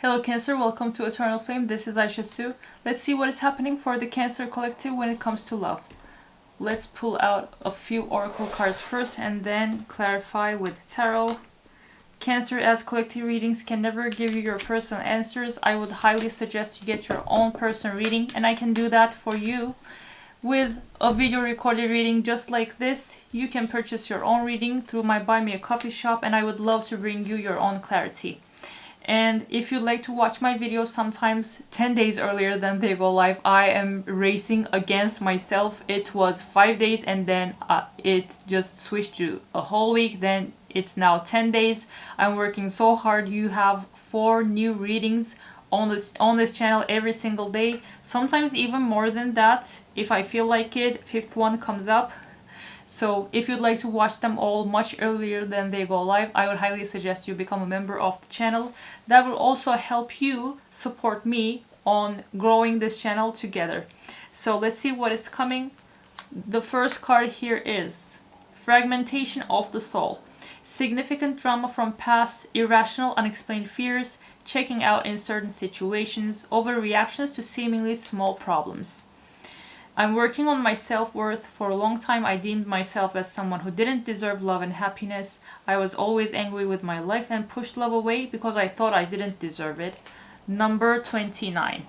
Hello Cancer, welcome to Eternal Flame. This is Aisha Sue. Let's see what is happening for the Cancer collective when it comes to love. Let's pull out a few oracle cards first and then clarify with tarot. Cancer, as collective readings can never give you your personal answers, I would highly suggest you get your own personal reading, and I can do that for you with a video recorded reading just like this. You can purchase your own reading through my Buy Me a Coffee shop, and I would love to bring you your own clarity. And if you'd like to watch my videos sometimes 10 days earlier than they go live, I am racing against myself. It was 5 days and then it just switched to a whole week. Then it's now 10 days. I'm working so hard. You have 4 new readings on this channel every single day. Sometimes even more than that. If I feel like it, 5th one comes up. So if you'd like to watch them all much earlier than they go live, I would highly suggest you become a member of the channel. That will also help you support me on growing this channel together. So let's see what is coming. The first card here is Fragmentation of the Soul. Significant drama from past, irrational, unexplained fears, checking out in certain situations, overreactions to seemingly small problems. I'm working on my self-worth. For a long time, I deemed myself as someone who didn't deserve love and happiness. I was always angry with my life and pushed love away because I thought I didn't deserve it. Number 29.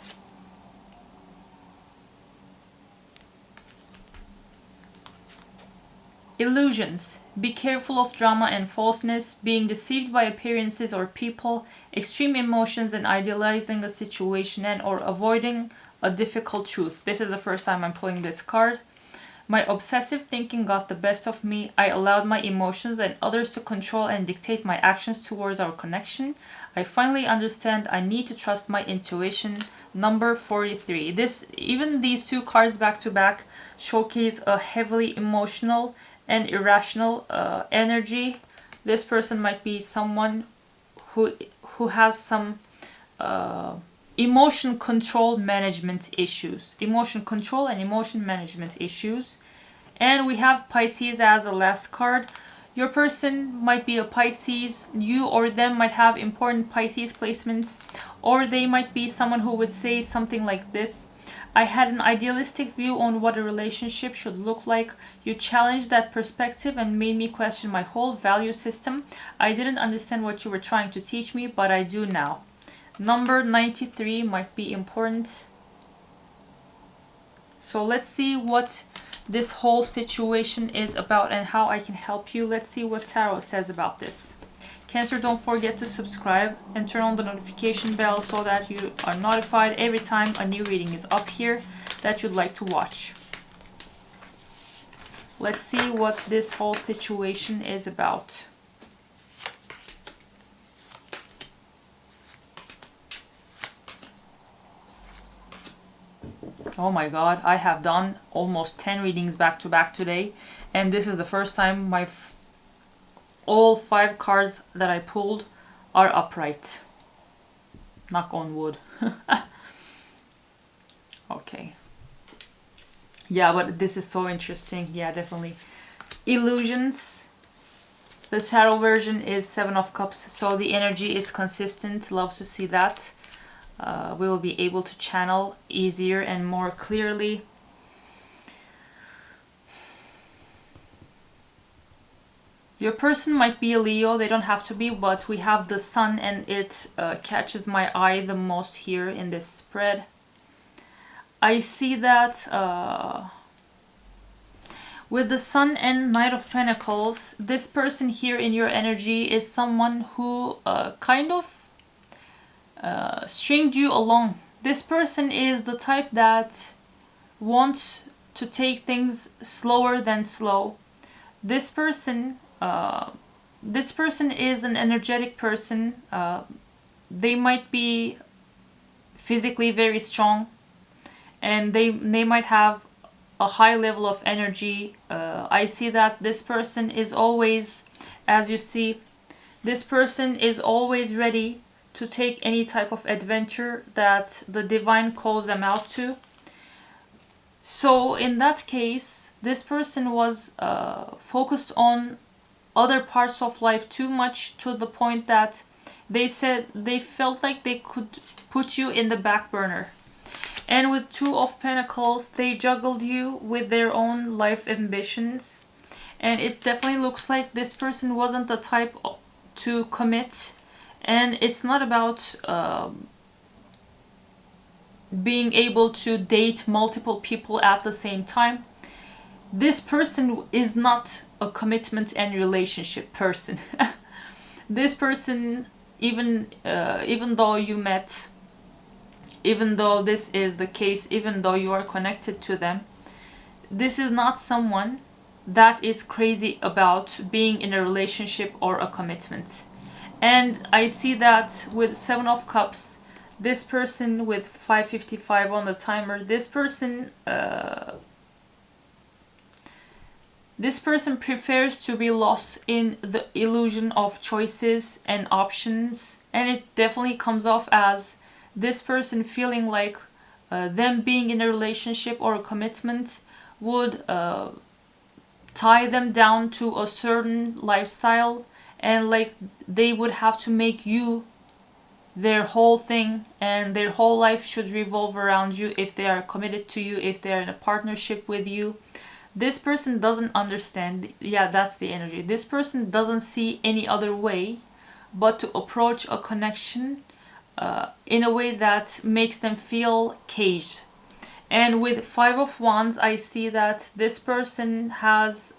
Illusions. Be careful of drama and falseness, being deceived by appearances or people, extreme emotions and idealizing a situation and or avoiding a difficult truth. This is the first time I'm pulling this card. My obsessive thinking got the best of me. I allowed my emotions and others to control and dictate my actions towards our connection. I finally understand I need to trust my intuition. Number 43. Even these two cards back to back showcase a heavily emotional and irrational energy. This person might be someone who has some emotion control management issues. Emotion control and emotion management issues. And we have Pisces as the last card. Your person might be a Pisces. You or them might have important Pisces placements. Or they might be someone who would say something like this. I had an idealistic view on what a relationship should look like. You challenged that perspective and made me question my whole value system. I didn't understand what you were trying to teach me, but I do now. Number 93 might be important. So let's see what this whole situation is about and how I can help you. Let's see what tarot says about this. Cancer, don't forget to subscribe and turn on the notification bell so that you are notified every time a new reading is up here that you'd like to watch. Let's see what this whole situation is about. Oh my god, I have done almost 10 readings back to back today, and this is the first time all 5 cards that I pulled are upright. Knock on wood. Okay. Yeah, but this is so interesting. Yeah, definitely. Illusions. The tarot version is 7 of Cups, so the energy is consistent. Love to see that. We will be able to channel easier and more clearly. Your person might be a Leo, they don't have to be, but we have the sun and it catches my eye the most here in this spread. I see that with the sun and Knight of Pentacles, this person here in your energy is someone who kind of stringed you along. This person is the type that wants to take things slower than slow. This person is an energetic person. They might be physically very strong, and they might have a high level of energy. I see that this person is always, as you see, this person is always ready to take any type of adventure that the divine calls them out to. So in that case, this person was focused on other parts of life too much, to the point that They said they felt like they could put you in the back burner. And with Two of Pentacles, they juggled you with their own life ambitions. And it definitely looks like this person wasn't the type to commit. And it's not about being able to date multiple people at the same time. This person is not a commitment and relationship person. This person, even though you met, even though this is the case, even though you are connected to them, this is not someone that is crazy about being in a relationship or a commitment. And I see that with Seven of Cups, this person with 5:55 on the timer, this person prefers to be lost in the illusion of choices and options. And it definitely comes off as this person feeling like them being in a relationship or a commitment would tie them down to a certain lifestyle, and like they would have to make you their whole thing, and their whole life should revolve around you if they are committed to you, if they are in a partnership with you. This person doesn't understand. Yeah, that's the energy. This person doesn't see any other way but to approach a connection in a way that makes them feel caged. And with Five of Wands, I see that this person has,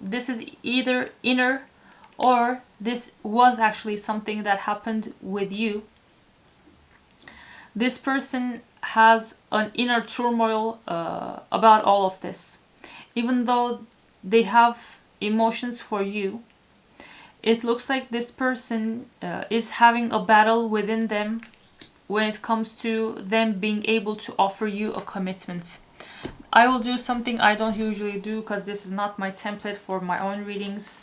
this is either inner, or this was actually something that happened with you. This person has an inner turmoil about all of this. Even though they have emotions for you, it looks like this person is having a battle within them when it comes to them being able to offer you a commitment. I will do something I don't usually do because this is not my template for my own readings.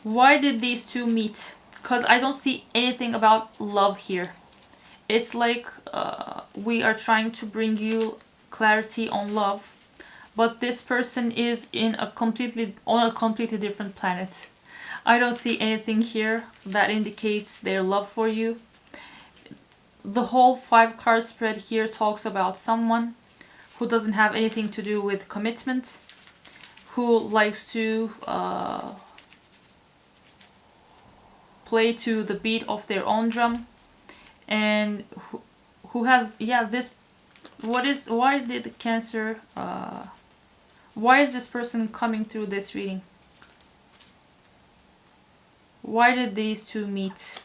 Why did these two meet? Because I don't see anything about love here. It's like we are trying to bring you clarity on love, but this person is on a completely different planet. I don't see anything here that indicates their love for you. The whole 5-card spread here talks about someone who doesn't have anything to do with commitment, who likes to play to the beat of their own drum, and who has, yeah, this, why did the Cancer, why is this person coming through this reading? Why did these two meet?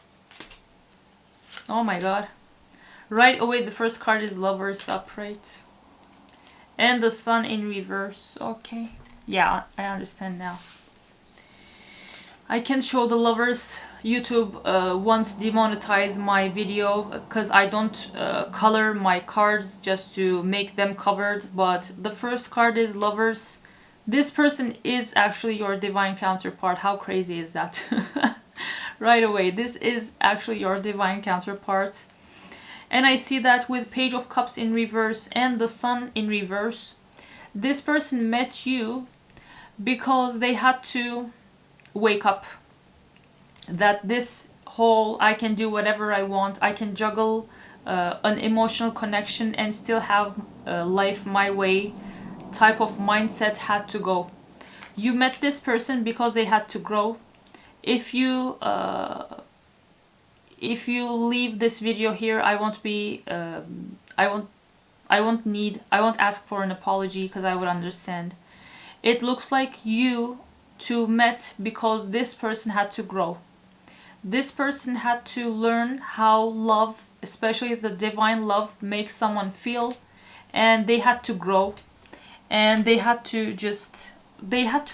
Oh my god. Right away, the first card is Lovers upright. And the Sun in reverse. Okay. Yeah, I understand now. I can't show the Lovers. YouTube once demonetized my video because I don't color my cards just to make them covered. But the first card is Lovers. This person is actually your divine counterpart. How crazy is that? Right away, this is actually your divine counterpart. And I see that with Page of Cups in reverse and the Sun in reverse. This person met you because they had to wake up. That this whole, I can do whatever I want, I can juggle an emotional connection and still have life my way type of mindset had to go. You met this person because they had to grow. If you leave this video here, I won't be I won't ask for an apology because I would understand. It looks like you two met because this person had to grow. This person had to learn how love, especially the divine love, makes someone feel, and they had to grow, and they had to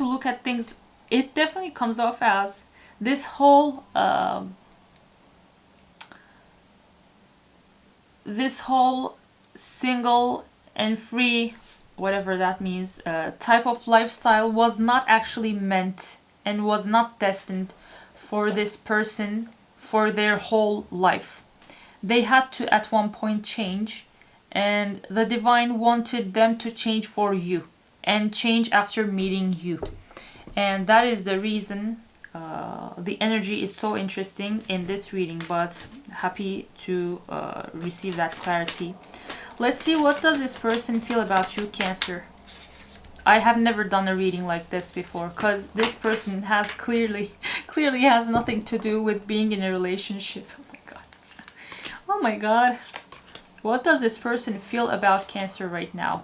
look at things. It definitely comes off as this whole single and free, whatever that means, type of lifestyle was not actually meant and was not destined for this person for their whole life. They had to at one point change, and the divine wanted them to change for you and change after meeting you. And that is the reason the energy is so interesting in this reading, but happy to receive that clarity. Let's see, what does this person feel about you, Cancer? I have never done a reading like this before, because this person has clearly has nothing to do with being in a relationship. Oh my god. Oh my god. What does this person feel about Cancer right now?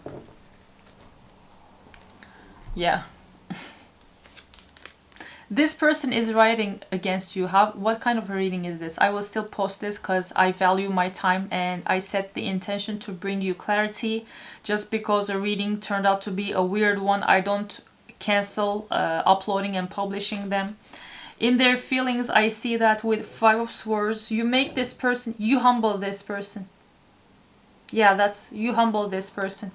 Yeah. This person is writing against you. What kind of a reading is this? I will still post this because I value my time and I set the intention to bring you clarity. Just because a reading turned out to be a weird one, I don't cancel uploading and publishing them. In their feelings, I see that with 5 of Swords, you make this person, you humble this person. Yeah, that's, you humble this person.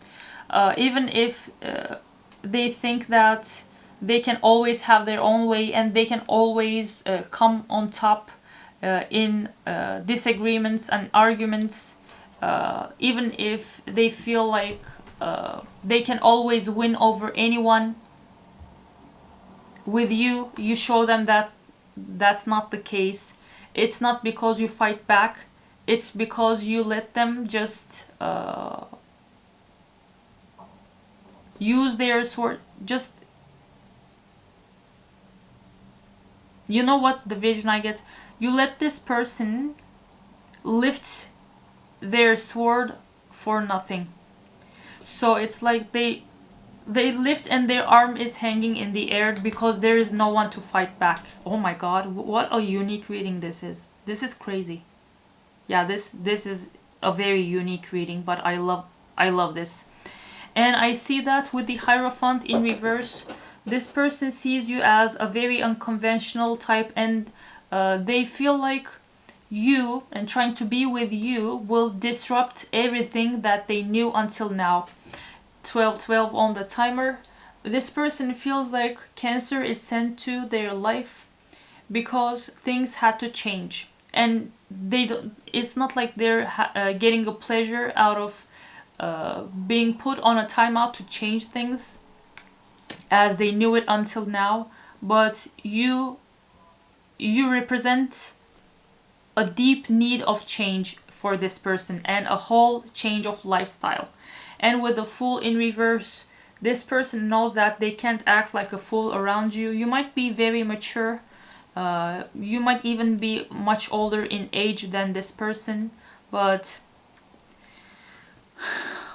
Even if they think that they can always have their own way and they can always come on top in disagreements and arguments, even if they feel like they can always win over anyone. With you, you show them that that's not the case. It's not because you fight back, it's because you let them just use their sword. Just, you know what the vision I get? You let this person lift their sword for nothing. So it's like they lift and their arm is hanging in the air because there is no one to fight back. Oh my god, what a unique reading this is. This is crazy. Yeah, this is a very unique reading, but I love this. And I see that with the Hierophant in reverse, this person sees you as a very unconventional type, and they feel like you and trying to be with you will disrupt everything that they knew until now. 12 on the timer. This person feels like Cancer is sent to their life because things had to change, and they don't, it's not like they're getting a pleasure out of being put on a timeout to change things as they knew it until now. But you represent a deep need of change for this person and a whole change of lifestyle. And with the Fool in reverse, this person knows that they can't act like a fool around you. You might be very mature, you might even be much older in age than this person, but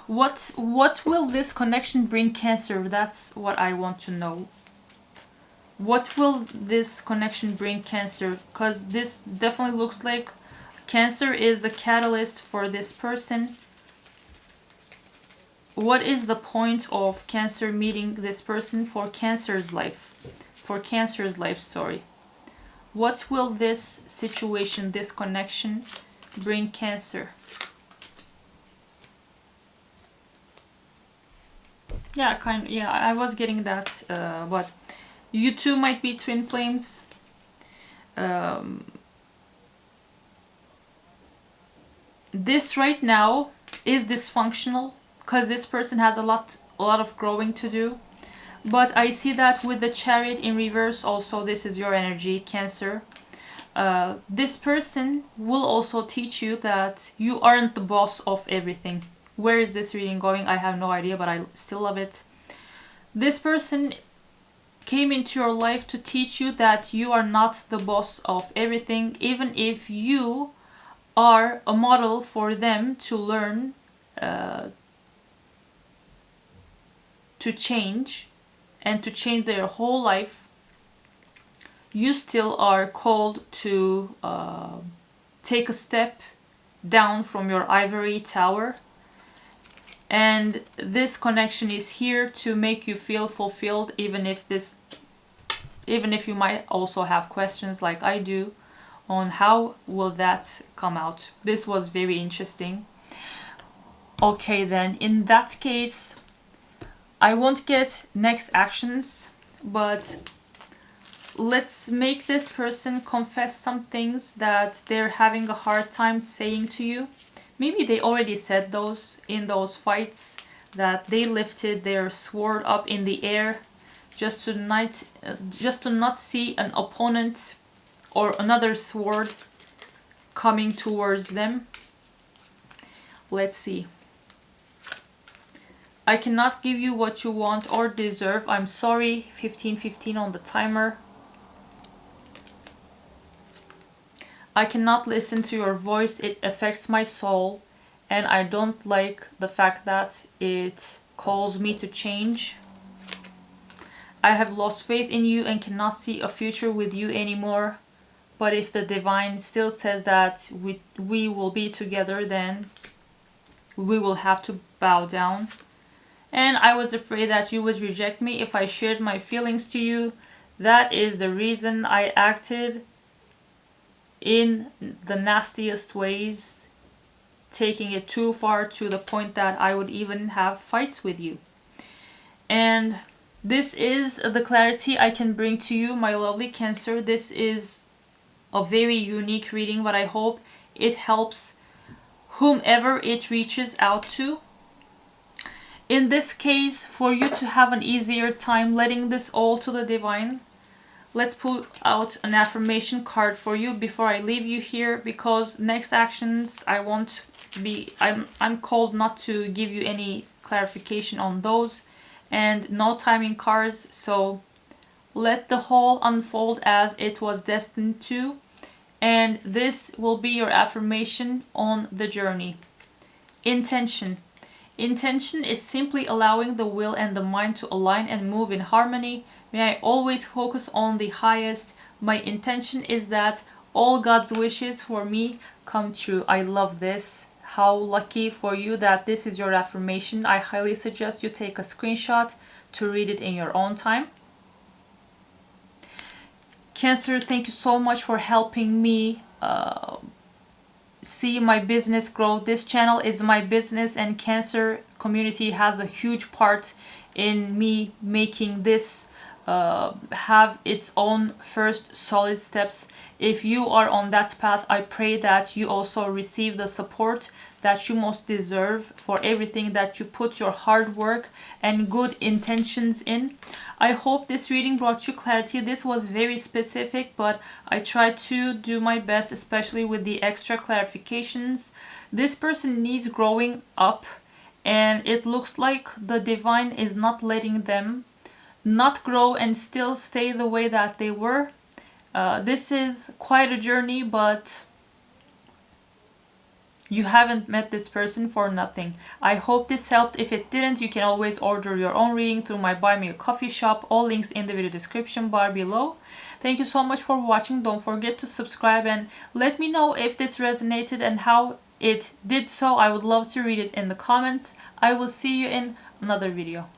what will this connection bring Cancer? That's what I want to know. What will this connection bring Cancer? Because this definitely looks like Cancer is the catalyst for this person. What is the point of Cancer meeting this person for Cancer's life? For Cancer's life story. What will this situation, this connection, bring Cancer? Yeah, I was getting that, but you two might be twin flames. This right now is dysfunctional because this person has a lot of growing to do. But I see that with the Chariot in reverse also, this is your energy, Cancer. This person will also teach you that you aren't the boss of everything. Where is this reading going? I have no idea, but I still love it. This person came into your life to teach you that you are not the boss of everything, even if you are a model for them to learn to change and to change their whole life. You still are called to take a step down from your ivory tower. And this connection is here to make you feel fulfilled, even if you might also have questions like I do on how will that come out. This was very interesting. Okay, then in that case, I won't get next actions, but let's make this person confess some things that they're having a hard time saying to you. Maybe they already said those in those fights, that they lifted their sword up in the air just to not see an opponent or another sword coming towards them. Let's see. I cannot give you what you want or deserve. I'm sorry. 15:15 on the timer. I cannot listen to your voice. It affects my soul, and I don't like the fact that it calls me to change. I have lost faith in you and cannot see a future with you anymore. But if the divine still says that we will be together, then we will have to bow down. And I was afraid that you would reject me if I shared my feelings to you. That is the reason I acted in the nastiest ways, taking it too far to the point that I would even have fights with you. And this is the clarity I can bring to you, my lovely Cancer. This is a very unique reading, but I hope it helps whomever it reaches out to. In this case, for you to have an easier time letting this all to the divine, let's pull out an affirmation card for you before I leave you here, because next actions I'm called not to give you any clarification on those, and no timing cards, so let the whole unfold as it was destined to. And this will be your affirmation on the journey. Intention. Intention is simply allowing the will and the mind to align and move in harmony. May I always focus on the highest. My intention is that all God's wishes for me come true. I love this. How lucky for you that this is your affirmation. I highly suggest you take a screenshot to read it in your own time. Cancer, thank you so much for helping me see my business grow. This channel is my business, and Cancer community has a huge part in me making this have its own first solid steps. If you are on that path, I pray that you also receive the support that you most deserve for everything that you put your hard work and good intentions in. I hope this reading brought you clarity. This was very specific, but I tried to do my best, especially with the extra clarifications. This person needs growing up, and it looks like the divine is not letting them not grow and still stay the way that they were. This is quite a journey, but you haven't met this person for nothing. I hope this helped. If it didn't, you can always order your own reading through my Buy Me a Coffee shop. All links in the video description bar below. Thank you so much for watching. Don't forget to subscribe and let me know if this resonated and how it did so. I would love to read it in the comments. I will see you in another video.